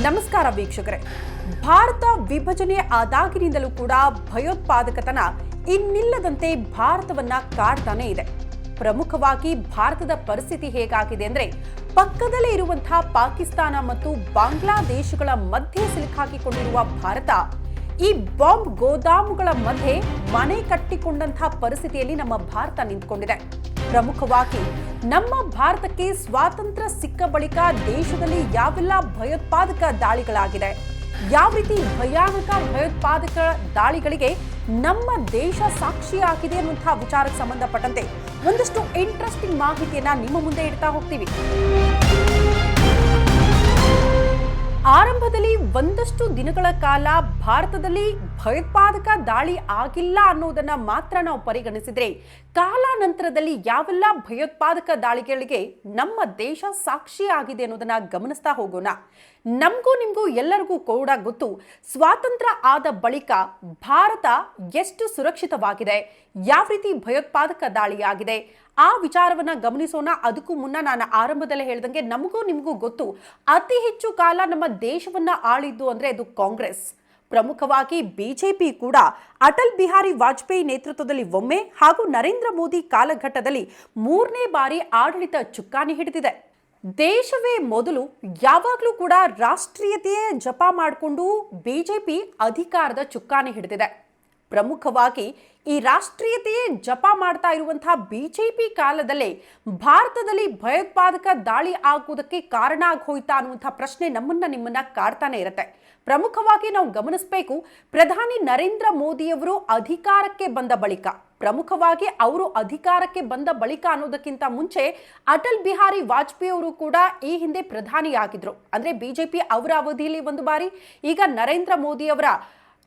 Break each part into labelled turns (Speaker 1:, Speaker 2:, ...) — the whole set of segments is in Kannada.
Speaker 1: ನಮಸ್ಕಾರ ವೀಕ್ಷಕರೇ. ಭಾರತ ವಿಭಜನೆ ಆದಾಗಿನಿಂದಲೂ ಕೂಡ ಭಯೋತ್ಪಾದಕತನ ಇನ್ನಿಲ್ಲದಂತೆ ಭಾರತವನ್ನ ಕಾಡ್ತಾನೆ ಇದೆ. ಪ್ರಮುಖವಾಗಿ ಭಾರತದ ಪರಿಸ್ಥಿತಿ ಹೇಗಾಗಿದೆ ಅಂದ್ರೆ ಪಕ್ಕದಲ್ಲೇ ಇರುವಂತಹ ಪಾಕಿಸ್ತಾನ ಮತ್ತು ಬಾಂಗ್ಲಾದೇಶಗಳ ಮಧ್ಯೆ ಸಿಲುಕಾಕಿಕೊಂಡಿರುವ ಭಾರತ ಈ ಬಾಂಬ್ ಗೋದಾಮುಗಳ ಮಧ್ಯೆ ಮನೆ ಕಟ್ಟಿಕೊಂಡಂತಹ ಪರಿಸ್ಥಿತಿಯಲ್ಲಿ ನಮ್ಮ ಭಾರತ ನಿಂತುಕೊಂಡಿದೆ. ಪ್ರಮುಖವಾಗಿ ನಮ್ಮ ಭಾರತಕ್ಕೆ ಸ್ವಾತಂತ್ರ್ಯ ಸಿಕ್ಕ ಬಳಿಕ ದೇಶದಲ್ಲಿ ಯಾವೆಲ್ಲ ಭಯೋತ್ಪಾದಕ ದಾಳಿಗಳಾಗಿದೆ, ಯಾವ ರೀತಿ ಭಯಾನಕ ಭಯೋತ್ಪಾದಕ ದಾಳಿಗಳಿಗೆ ನಮ್ಮ ದೇಶ ಸಾಕ್ಷಿಯಾಗಿದೆ ಅನ್ನುವಂತಹ ವಿಚಾರಕ್ಕೆ ಸಂಬಂಧಪಟ್ಟಂತೆ ಒಂದಷ್ಟು ಇಂಟ್ರೆಸ್ಟಿಂಗ್ ಮಾಹಿತಿಯನ್ನ ನಿಮ್ಮ ಮುಂದೆ ಇಡ್ತಾ ಹೋಗ್ತೀವಿ. ಆರಂಭದಲ್ಲಿ ಒಂದಷ್ಟು ದಿನಗಳ ಕಾಲ ಭಾರತದಲ್ಲಿ ಭಯೋತ್ಪಾದಕ ದಾಳಿ ಆಗಿಲ್ಲ ಅನ್ನೋದನ್ನ ಮಾತ್ರ ನಾವು ಪರಿಗಣಿಸಿದ್ರೆ, ಕಾಲಾನಂತರದಲ್ಲಿ ಯಾವೆಲ್ಲ ಭಯೋತ್ಪಾದಕ ದಾಳಿಗಳಿಗೆ ನಮ್ಮ ದೇಶ ಸಾಕ್ಷಿಯಾಗಿದೆ ಅನ್ನೋದನ್ನ ಗಮನಿಸ್ತಾ ಹೋಗೋಣ. ನಮಗೂ ನಿಮಗೂ ಎಲ್ಲರಿಗೂ ಕೂಡ ಗೊತ್ತು, ಸ್ವಾತಂತ್ರ್ಯ ಆದ ಬಳಿಕ ಭಾರತ ಎಷ್ಟು ಸುರಕ್ಷಿತವಾಗಿದೆ, ಯಾವ ರೀತಿ ಭಯೋತ್ಪಾದಕ ದಾಳಿಯಾಗಿದೆ ಆ ವಿಚಾರವನ್ನ ಗಮನಿಸೋಣ. ಅದಕ್ಕೂ ಮುನ್ನ ನಾನು ಆರಂಭದಲ್ಲೇ ಹೇಳಿದಂಗೆ ನಮಗೂ ನಿಮಗೂ ಗೊತ್ತು, ಅತಿ ಹೆಚ್ಚು ಕಾಲ ನಮ್ಮ ದೇಶವನ್ನ ಆಳಿದ್ದು ಅಂದ್ರೆ ಅದು ಕಾಂಗ್ರೆಸ್. ಪ್ರಮುಖವಾಗಿ ಬಿಜೆಪಿ ಕೂಡ ಅಟಲ್ ಬಿಹಾರಿ ವಾಜಪೇಯಿ ನೇತೃತ್ವದಲ್ಲಿ ಒಮ್ಮೆ ಹಾಗೂ ನರೇಂದ್ರ ಮೋದಿ ಕಾಲಘಟ್ಟದಲ್ಲಿ 3ನೇ ಬಾರಿ ಆಡಳಿತ ಚುಕ್ಕಾಣಿ ಹಿಡಿದಿದೆ. ದೇಶವೇ ಮೊದಲು ಯಾವಾಗಲೂ ಕೂಡ ರಾಷ್ಟ್ರೀಯತೆಯೇ ಜಪ ಮಾಡಿಕೊಂಡು ಬಿಜೆಪಿ ಅಧಿಕಾರದ ಚುಕ್ಕಾಣಿ ಹಿಡಿದಿದೆ. ಪ್ರಮುಖವಾಗಿ ಈ ರಾಷ್ಟ್ರೀಯತೆಯೇ ಜಪ ಮಾಡ್ತಾ ಇರುವಂತಹ ಬಿಜೆಪಿ ಕಾಲದಲ್ಲೇ ಭಾರತದಲ್ಲಿ ಭಯೋತ್ಪಾದಕ ದಾಳಿ ಆಗುವುದಕ್ಕೆ ಕಾರಣ ಆಗಿ ಹೋಯ್ತಾ ಅನ್ನುವಂಥ ಪ್ರಶ್ನೆ ನಿಮ್ಮನ್ನ ಕಾಡ್ತಾನೆ ಇರುತ್ತೆ. ಪ್ರಮುಖವಾಗಿ ನಾವು ಗಮನಿಸಬೇಕು, ಪ್ರಧಾನಿ ನರೇಂದ್ರ ಮೋದಿಯವರು ಅಧಿಕಾರಕ್ಕೆ ಬಂದ ಬಳಿಕ, ಪ್ರಮುಖವಾಗಿ ಅವರು ಅಧಿಕಾರಕ್ಕೆ ಬಂದ ಬಳಿಕ ಅನ್ನೋದಕ್ಕಿಂತ ಮುಂಚೆ ಅಟಲ್ ಬಿಹಾರಿ ವಾಜಪೇಯಿ ಅವರು ಕೂಡ ಈ ಹಿಂದೆ ಪ್ರಧಾನಿಯಾಗಿದ್ರು. ಅಂದ್ರೆ ಬಿಜೆಪಿ ಅವರ ಅವಧಿಯಲ್ಲಿ ಒಂದು ಬಾರಿ, ಈಗ ನರೇಂದ್ರ ಮೋದಿ ಅವರ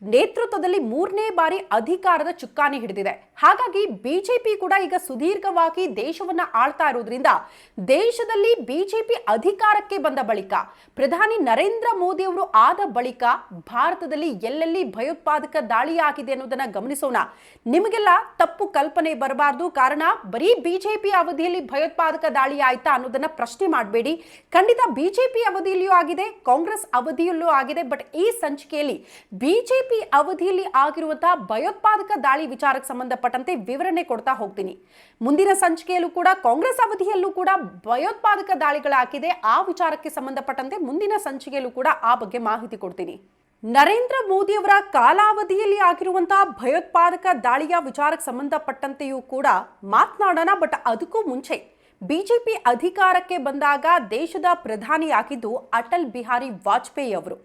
Speaker 1: ನೇತೃತ್ವದಲ್ಲಿ 3ನೇ ಬಾರಿ ಅಧಿಕಾರದ ಚುಕ್ಕಾಣಿ ಹಿಡಿದಿದೆ. ಹಾಗಾಗಿ ಬಿಜೆಪಿ ಕೂಡ ಈಗ ಸುದೀರ್ಘವಾಗಿ ದೇಶವನ್ನ ಆಳ್ತಾ ಇರೋದ್ರಿಂದ ದೇಶದಲ್ಲಿ ಬಿಜೆಪಿ ಅಧಿಕಾರಕ್ಕೆ ಬಂದ ಬಳಿಕ, ಪ್ರಧಾನಿ ನರೇಂದ್ರ ಮೋದಿ ಅವರು ಆದ ಬಳಿಕ ಭಾರತದಲ್ಲಿ ಎಲ್ಲೆಲ್ಲಿ ಭಯೋತ್ಪಾದಕ ದಾಳಿಯಾಗಿದೆ ಅನ್ನೋದನ್ನ ಗಮನಿಸೋಣ. ನಿಮಗೆಲ್ಲ ತಪ್ಪು ಕಲ್ಪನೆ ಬರಬಾರ್ದು, ಕಾರಣ ಬರೀ ಬಿಜೆಪಿ ಅವಧಿಯಲ್ಲಿ ಭಯೋತ್ಪಾದಕ ದಾಳಿ ಆಯ್ತಾ ಅನ್ನೋದನ್ನ ಪ್ರಶ್ನೆ ಮಾಡಬೇಡಿ. ಖಂಡಿತ ಬಿಜೆಪಿ ಅವಧಿಯಲ್ಲಿಯೂ ಆಗಿದೆ, ಕಾಂಗ್ರೆಸ್ ಅವಧಿಯಲ್ಲೂ ಆಗಿದೆ. ಬಟ್ ಈ ಸಂಚಿಕೆಯಲ್ಲಿ ಬಿಜೆಪಿ ಅವಧಿಯಲ್ಲಿ ಆಗಿರುವಂತಹ ಭಯೋತ್ಪಾದಕ ದಾಳಿ ವಿಚಾರಕ್ಕೆ ಸಂಬಂಧಪಟ್ಟಂತೆ ವಿವರಣೆ ಕೊಡ್ತಾ ಹೋಗ್ತೀನಿ. ಮುಂದಿನ ಸಂಚಿಕೆಯಲ್ಲೂ ಕೂಡ ಕಾಂಗ್ರೆಸ್ ಅವಧಿಯಲ್ಲೂ ಕೂಡ ಭಯೋತ್ಪಾದಕ ದಾಳಿಗಳಾಗಿದೆ, ಆ ವಿಚಾರಕ್ಕೆ ಸಂಬಂಧಪಟ್ಟಂತೆ ಮುಂದಿನ ಸಂಚಿಕೆಯಲ್ಲೂ ಕೂಡ ಆ ಬಗ್ಗೆ ಮಾಹಿತಿ ಕೊಡ್ತೀನಿ. ನರೇಂದ್ರ ಮೋದಿ ಅವರ ಕಾಲಾವಧಿಯಲ್ಲಿ ಆಗಿರುವಂತಹ ಭಯೋತ್ಪಾದಕ ದಾಳಿಯ ವಿಚಾರಕ್ಕೆ ಸಂಬಂಧಪಟ್ಟಂತೆಯೂ ಕೂಡ ಮಾತನಾಡೋಣ. ಬಟ್ ಅದಕ್ಕೂ ಮುಂಚೆ ಬಿಜೆಪಿ ಅಧಿಕಾರಕ್ಕೆ ಬಂದಾಗ ದೇಶದ ಪ್ರಧಾನಿಯಾಗಿದ್ದು ಅಟಲ್ ಬಿಹಾರಿ ವಾಜಪೇಯಿ ಅವರು.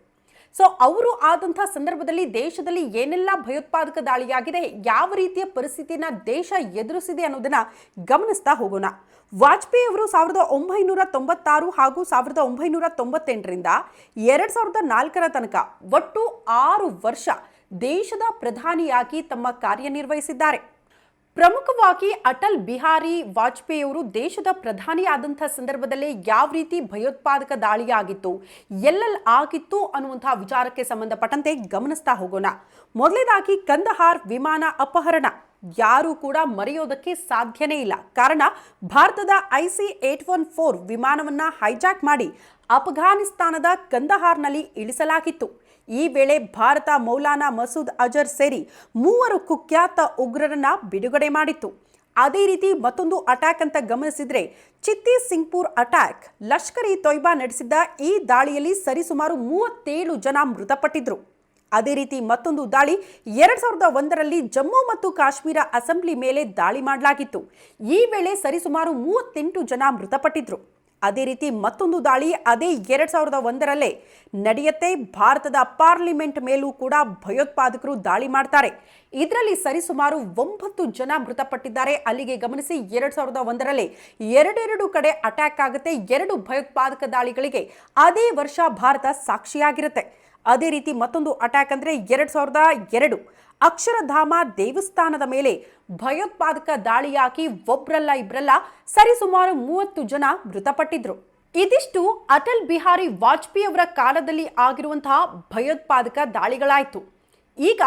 Speaker 1: ಸೊ ಅವರು ಆದಂಥ ಸಂದರ್ಭದಲ್ಲಿ ದೇಶದಲ್ಲಿ ಏನೆಲ್ಲ ಭಯೋತ್ಪಾದಕ ದಾಳಿಯಾಗಿದೆ, ಯಾವ ರೀತಿಯ ಪರಿಸ್ಥಿತಿನ ದೇಶ ಎದುರಿಸಿದೆ ಅನ್ನೋದನ್ನ ಗಮನಿಸ್ತಾ ಹೋಗೋಣ. ವಾಜಪೇಯಿ ಅವರು 1996 ಹಾಗೂ 1998ರಿಂದ 2004ರ ತನಕ ಒಟ್ಟು 6 ವರ್ಷ ದೇಶದ ಪ್ರಧಾನಿಯಾಗಿ ತಮ್ಮ ಕಾರ್ಯನಿರ್ವಹಿಸಿದ್ದಾರೆ. ಪ್ರಮುಖವಾಗಿ ಅಟಲ್ ಬಿಹಾರಿ ವಾಜಪೇಯಿ ಅವರು ದೇಶದ ಪ್ರಧಾನಿ ಆದಂಥ ಸಂದರ್ಭದಲ್ಲೇ ಯಾವ ರೀತಿ ಭಯೋತ್ಪಾದಕ ದಾಳಿಯಾಗಿತ್ತು, ಎಲ್ಲೆಲ್ಲಿ ಆಗಿತ್ತು ಅನ್ನುವಂತಹ ವಿಚಾರಕ್ಕೆ ಸಂಬಂಧಪಟ್ಟಂತೆ ಗಮನಿಸ್ತಾ ಹೋಗೋಣ. ಮೊದಲನೇದಾಗಿ ಕಂದಹಾರ್ ವಿಮಾನ ಅಪಹರಣ ಯಾರೂ ಕೂಡ ಮರೆಯೋದಕ್ಕೆ ಸಾಧ್ಯನೇ ಇಲ್ಲ. ಕಾರಣ ಭಾರತದ IC-814 ವಿಮಾನವನ್ನ ಹೈಜಾಕ್ ಮಾಡಿ ಅಫ್ಘಾನಿಸ್ತಾನದ ಕಂದಹಾರ್ನಲ್ಲಿ ಇಳಿಸಲಾಗಿತ್ತು. ಈ ವೇಳೆ ಭಾರತ ಮೌಲಾನಾ ಮಸೂದ್ ಅಜರ್ ಸೇರಿ 3 ಕುಖ್ಯಾತ ಉಗ್ರರನ್ನ ಬಿಡುಗಡೆ ಮಾಡಿತ್ತು. ಅದೇ ರೀತಿ ಮತ್ತೊಂದು ಅಟ್ಯಾಕ್ ಅಂತ ಗಮನಿಸಿದ್ರೆ ಚಿತ್ತಿ ಸಿಂಗ್ಪುರ್ ಅಟ್ಯಾಕ್. ಲಷ್ಕರ್ ಇ ತೊಯ್ಬಾ ನಡೆಸಿದ್ದ ಈ ದಾಳಿಯಲ್ಲಿ ಸರಿಸುಮಾರು 37 ಜನ ಮೃತಪಟ್ಟಿದ್ರು. ಅದೇ ರೀತಿ ಮತ್ತೊಂದು ದಾಳಿ 2001ರಲ್ಲಿ ಜಮ್ಮು ಮತ್ತು ಕಾಶ್ಮೀರ ಅಸೆಂಬ್ಲಿ ಮೇಲೆ ದಾಳಿ ಮಾಡಲಾಗಿತ್ತು. ಈ ವೇಳೆ ಸರಿಸುಮಾರು 38 ಜನ ಮೃತಪಟ್ಟಿದ್ರು. ಅದೇ ರೀತಿ ಮತ್ತೊಂದು ದಾಳಿ ಅದೇ 2001ರಲ್ಲೇ ನಡೆಯುತ್ತೆ. ಭಾರತದ ಪಾರ್ಲಿಮೆಂಟ್ ಮೇಲೂ ಕೂಡ ಭಯೋತ್ಪಾದಕರು ದಾಳಿ ಮಾಡ್ತಾರೆ. ಇದರಲ್ಲಿ ಸರಿಸುಮಾರು 9 ಜನ ಮೃತಪಟ್ಟಿದ್ದಾರೆ. ಅಲ್ಲಿಗೆ ಗಮನಿಸಿ, 2001ರಲ್ಲೇ 2 ಕಡೆ ಅಟ್ಯಾಕ್ ಆಗುತ್ತೆ. 2 ಭಯೋತ್ಪಾದಕ ದಾಳಿಗಳಿಗೆ ಅದೇ ವರ್ಷ ಭಾರತ ಸಾಕ್ಷಿಯಾಗಿರುತ್ತೆ. ಅದೇ ರೀತಿ ಮತ್ತೊಂದು ಅಟ್ಯಾಕ್ ಅಂದ್ರೆ 2002 ಅಕ್ಷರಧಾಮ ದೇವಸ್ಥಾನದ ಮೇಲೆ ಭಯೋತ್ಪಾದಕ ದಾಳಿಯಾಗಿ ಒಬ್ರಲ್ಲ ಇಬ್ರಲ್ಲ ಸರಿಸುಮಾರು 30 ಜನ ಮೃತಪಟ್ಟಿದ್ರು. ಇದಿಷ್ಟು ಅಟಲ್ ಬಿಹಾರಿ ವಾಜಪೇಯಿ ಅವರ ಕಾಲದಲ್ಲಿ ಆಗಿರುವಂತಹ ಭಯೋತ್ಪಾದಕ ದಾಳಿಗಳಾಯಿತು. ಈಗ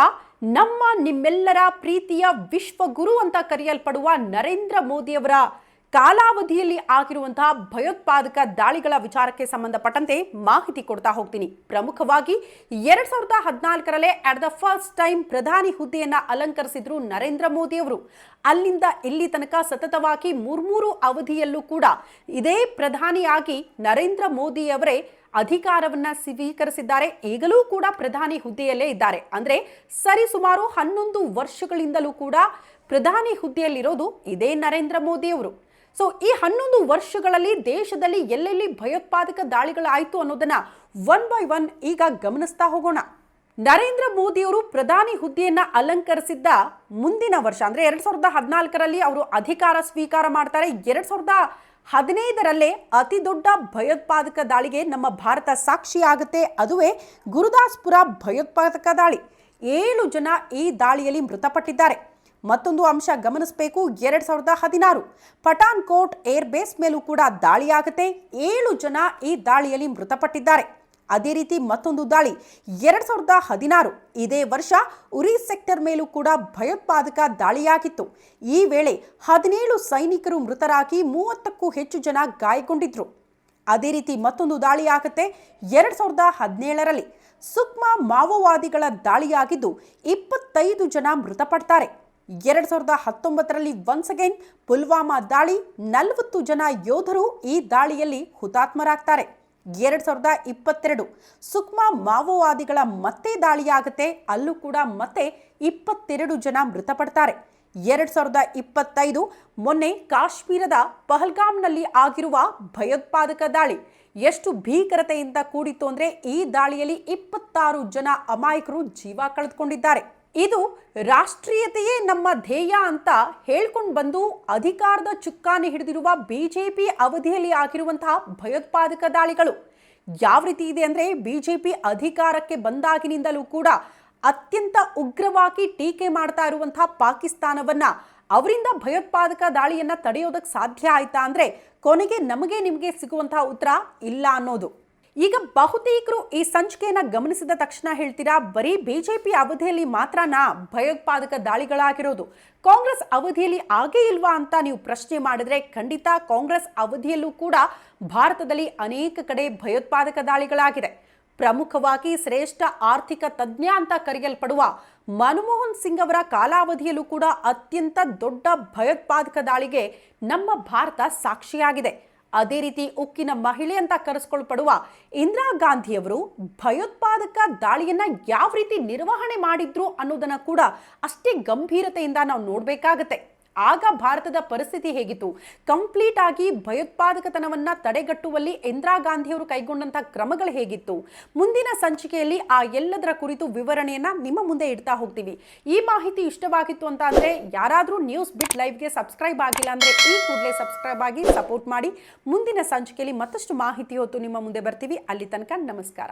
Speaker 1: ನಿಮ್ಮೆಲ್ಲರ ಪ್ರೀತಿಯ ವಿಶ್ವಗುರು ಅಂತ ಕರೆಯಲ್ಪಡುವ ನರೇಂದ್ರ ಮೋದಿ ಅವರ ಕಾಲಾವಧಿಯಲ್ಲಿ ಆಗಿರುವಂತಹ ಭಯೋತ್ಪಾದಕ ದಾಳಿಗಳ ವಿಚಾರಕ್ಕೆ ಸಂಬಂಧಪಟ್ಟಂತೆ ಮಾಹಿತಿ ಕೊಡ್ತಾ ಹೋಗ್ತೀನಿ. ಪ್ರಮುಖವಾಗಿ 2014ರಲ್ಲೇ ಅಟ್ ದ ಫಸ್ಟ್ ಟೈಮ್ ಪ್ರಧಾನಿ ಹುದ್ದೆಯನ್ನ ಅಲಂಕರಿಸಿದ್ರು ನರೇಂದ್ರ ಮೋದಿ ಅವರು. ಅಲ್ಲಿಂದ ಇಲ್ಲಿ ತನಕ ಸತತವಾಗಿ ಮೂರು ಅವಧಿಯಲ್ಲೂ ಕೂಡ ಇದೇ ಪ್ರಧಾನಿಯಾಗಿ ನರೇಂದ್ರ ಮೋದಿ ಅವರೇ ಅಧಿಕಾರವನ್ನ ಸ್ವೀಕರಿಸಿದ್ದಾರೆ. ಈಗಲೂ ಕೂಡ ಪ್ರಧಾನಿ ಹುದ್ದೆಯಲ್ಲೇ ಇದ್ದಾರೆ. ಅಂದ್ರೆ ಸರಿಸುಮಾರು 11 ವರ್ಷಗಳಿಂದಲೂ ಕೂಡ ಪ್ರಧಾನಿ ಹುದ್ದೆಯಲ್ಲಿರೋದು ಇದೇ ನರೇಂದ್ರ ಮೋದಿ ಅವರು. ಸೊ ಈ 11 ವರ್ಷಗಳಲ್ಲಿ ದೇಶದಲ್ಲಿ ಎಲ್ಲೆಲ್ಲಿ ಭಯೋತ್ಪಾದಕ ದಾಳಿಗಳಾಯಿತು ಅನ್ನೋದನ್ನ ಒನ್ ಬೈ ಒನ್ ಈಗ ಗಮನಿಸ್ತಾ ಹೋಗೋಣ. ನರೇಂದ್ರ ಮೋದಿ ಅವರು ಪ್ರಧಾನಿ ಹುದ್ದೆಯನ್ನ ಅಲಂಕರಿಸಿದ್ದ ಮುಂದಿನ ವರ್ಷ ಅಂದ್ರೆ 2014ರಲ್ಲಿ ಅವರು ಅಧಿಕಾರ ಸ್ವೀಕಾರ ಮಾಡ್ತಾರೆ. 2015ರಲ್ಲೇ ಅತಿ ದೊಡ್ಡ ಭಯೋತ್ಪಾದಕ ದಾಳಿಗೆ ನಮ್ಮ ಭಾರತ ಸಾಕ್ಷಿಯಾಗುತ್ತೆ. ಅದುವೇ ಗುರುದಾಸ್ಪುರ ಭಯೋತ್ಪಾದಕ ದಾಳಿ. 7 ಜನ ಈ ದಾಳಿಯಲ್ಲಿ ಮೃತಪಟ್ಟಿದ್ದಾರೆ. ಮತ್ತೊಂದು ಅಂಶ ಗಮನಿಸಬೇಕು, 2016 ಪಠಾನ್ಕೋಟ್ ಏರ್ ಬೇಸ್ ಮೇಲೂ ಕೂಡ ದಾಳಿಯಾಗುತ್ತೆ. 7 ಜನ ಈ ದಾಳಿಯಲ್ಲಿ ಮೃತಪಟ್ಟಿದ್ದಾರೆ. ಅದೇ ರೀತಿ ಮತ್ತೊಂದು ದಾಳಿ 2016 ಇದೇ ವರ್ಷ ಉರಿ ಸೆಕ್ಟರ್ ಮೇಲೂ ಕೂಡ ಭಯೋತ್ಪಾದಕ ದಾಳಿಯಾಗಿತ್ತು. ಈ ವೇಳೆ 17 ಸೈನಿಕರು ಮೃತರಾಗಿ 30ಕ್ಕೂ ಹೆಚ್ಚು ಜನ ಗಾಯಗೊಂಡಿದ್ರು. ಅದೇ ರೀತಿ ಮತ್ತೊಂದು ದಾಳಿಯಾಗುತ್ತೆ 2017ರಲ್ಲಿ ಸುಕ್ಮಾ ಮಾವೋವಾದಿಗಳ ದಾಳಿಯಾಗಿದ್ದು 25 ಜನ ಮೃತಪಡ್ತಾರೆ. 2019ರಲ್ಲಿ ಒನ್ಸ್ ಅಗೈನ್ ಪುಲ್ವಾಮಾ ದಾಳಿ, 40 ಜನ ಯೋಧರು ಈ ದಾಳಿಯಲ್ಲಿ ಹುತಾತ್ಮರಾಗ್ತಾರೆ. 2022 ಸುಕ್ಮಾ ಮಾವೋವಾದಿಗಳ ಮತ್ತೆ ದಾಳಿಯಾಗುತ್ತೆ. ಅಲ್ಲೂ ಕೂಡ ಮತ್ತೆ 22 ಜನ ಮೃತಪಡ್ತಾರೆ. 2025 ಮೊನ್ನೆ ಕಾಶ್ಮೀರದ ಪಹಲ್ಗಾಮ್ನಲ್ಲಿ ಆಗಿರುವ ಭಯೋತ್ಪಾದಕ ದಾಳಿ ಎಷ್ಟು ಭೀಕರತೆಯಿಂದ ಕೂಡಿತ್ತು ಅಂದ್ರೆ ಈ ದಾಳಿಯಲ್ಲಿ 26 ಜನ ಅಮಾಯಕರು ಜೀವ ಕಳೆದುಕೊಂಡಿದ್ದಾರೆ. ಇದು ರಾಷ್ಟ್ರೀಯತೆಯೇ ನಮ್ಮ ಧ್ಯೇಯ ಅಂತ ಹೇಳ್ಕೊಂಡು ಬಂದು ಅಧಿಕಾರದ ಚುಕ್ಕಾಣಿ ಹಿಡಿದಿರುವ ಬಿಜೆಪಿ ಅವಧಿಯಲ್ಲಿ ಆಗಿರುವಂತಹ ಭಯೋತ್ಪಾದಕ ದಾಳಿಗಳು ಯಾವ ರೀತಿ ಇದೆ ಅಂದ್ರೆ, ಬಿಜೆಪಿ ಅಧಿಕಾರಕ್ಕೆ ಬಂದಾಗಿನಿಂದಲೂ ಕೂಡ ಅತ್ಯಂತ ಉಗ್ರವಾಗಿ ಟೀಕೆ ಮಾಡ್ತಾ ಇರುವಂತಹ ಪಾಕಿಸ್ತಾನವನ್ನ ಅವರಿಂದ ಭಯೋತ್ಪಾದಕ ದಾಳಿಯನ್ನ ತಡೆಯೋದಕ್ಕೆ ಸಾಧ್ಯ ಆಯ್ತಾ ಅಂದ್ರೆ ಕೊನೆಗೆ ನಮಗೆ ನಿಮಗೆ ಸಿಗುವಂತಹ ಉತ್ತರ ಇಲ್ಲ ಅನ್ನೋದು. ಈಗ ಬಹುತೇಕರು ಈ ಸಂಚಿಕೆಯನ್ನ ಗಮನಿಸಿದ ತಕ್ಷಣ ಹೇಳ್ತೀರಾ, ಬರೀ ಬಿಜೆಪಿ ಅವಧಿಯಲ್ಲಿ ಮಾತ್ರನಾ ಭಯೋತ್ಪಾದಕ ದಾಳಿಗಳಾಗಿರೋದು, ಕಾಂಗ್ರೆಸ್ ಅವಧಿಯಲ್ಲಿ ಆಗೇ ಇಲ್ವಾ ಅಂತ ನೀವು ಪ್ರಶ್ನೆ ಮಾಡಿದ್ರೆ ಖಂಡಿತ ಕಾಂಗ್ರೆಸ್ ಅವಧಿಯಲ್ಲೂ ಕೂಡ ಭಾರತದಲ್ಲಿ ಅನೇಕ ಕಡೆ ಭಯೋತ್ಪಾದಕ ದಾಳಿಗಳಾಗಿದೆ. ಪ್ರಮುಖವಾಗಿ ಶ್ರೇಷ್ಠ ಆರ್ಥಿಕ ತಜ್ಞ ಅಂತ ಕರೆಯಲ್ಪಡುವ ಮನಮೋಹನ್ ಸಿಂಗ್ ಅವರ ಕಾಲಾವಧಿಯಲ್ಲೂ ಕೂಡ ಅತ್ಯಂತ ದೊಡ್ಡ ಭಯೋತ್ಪಾದಕ ದಾಳಿಗೆ ನಮ್ಮ ಭಾರತ ಸಾಕ್ಷಿಯಾಗಿದೆ. ಅದೇ ರೀತಿ ಉಕ್ಕಿನ ಮಹಿಳೆ ಅಂತ ಕರೆಸ್ಕೊಳ್ಪಡುವ ಇಂದಿರಾ ಗಾಂಧಿಯವರು ಭಯೋತ್ಪಾದಕ ದಾಳಿಯನ್ನ ಯಾವ ರೀತಿ ನಿರ್ವಹಣೆ ಮಾಡಿದ್ರು ಅನ್ನೋದನ್ನ ಕೂಡ ಅಷ್ಟೇ ಗಂಭೀರತೆಯಿಂದ ನಾವು ನೋಡಬೇಕಾಗತ್ತೆ. ಆಗ ಭಾರತದ ಪರಿಸ್ಥಿತಿ ಹೇಗಿತ್ತು, ಕಂಪ್ಲೀಟ್ ಆಗಿ ಭಯೋತ್ಪಾದಕತನವನ್ನ ತಡೆಗಟ್ಟುವಲ್ಲಿ ಇಂದಿರಾ ಗಾಂಧಿಯವರು ಕೈಗೊಂಡಂತಹ ಕ್ರಮಗಳು ಹೇಗಿತ್ತು, ಮುಂದಿನ ಸಂಚಿಕೆಯಲ್ಲಿ ಆ ಎಲ್ಲದರ ಕುರಿತು ವಿವರಣೆಯನ್ನ ನಿಮ್ಮ ಮುಂದೆ ಇಡ್ತಾ ಹೋಗ್ತೀವಿ. ಈ ಮಾಹಿತಿ ಇಷ್ಟವಾಗಿತ್ತು ಅಂತ ಅಂದ್ರೆ ಯಾರಾದರೂ ನ್ಯೂಸ್ ಬಿಟ್ ಲೈವ್ಗೆ ಸಬ್ಸ್ಕ್ರೈಬ್ ಆಗಿಲ್ಲ ಅಂದ್ರೆ ಈ ಕೂಡಲೇ ಸಬ್ಸ್ಕ್ರೈಬ್ ಆಗಿ ಸಪೋರ್ಟ್ ಮಾಡಿ. ಮುಂದಿನ ಸಂಚಿಕೆಯಲ್ಲಿ ಮತ್ತಷ್ಟು ಮಾಹಿತಿ ಹೊತ್ತು ನಿಮ್ಮ ಮುಂದೆ ಬರ್ತೀವಿ. ಅಲ್ಲಿ ತನಕ ನಮಸ್ಕಾರ.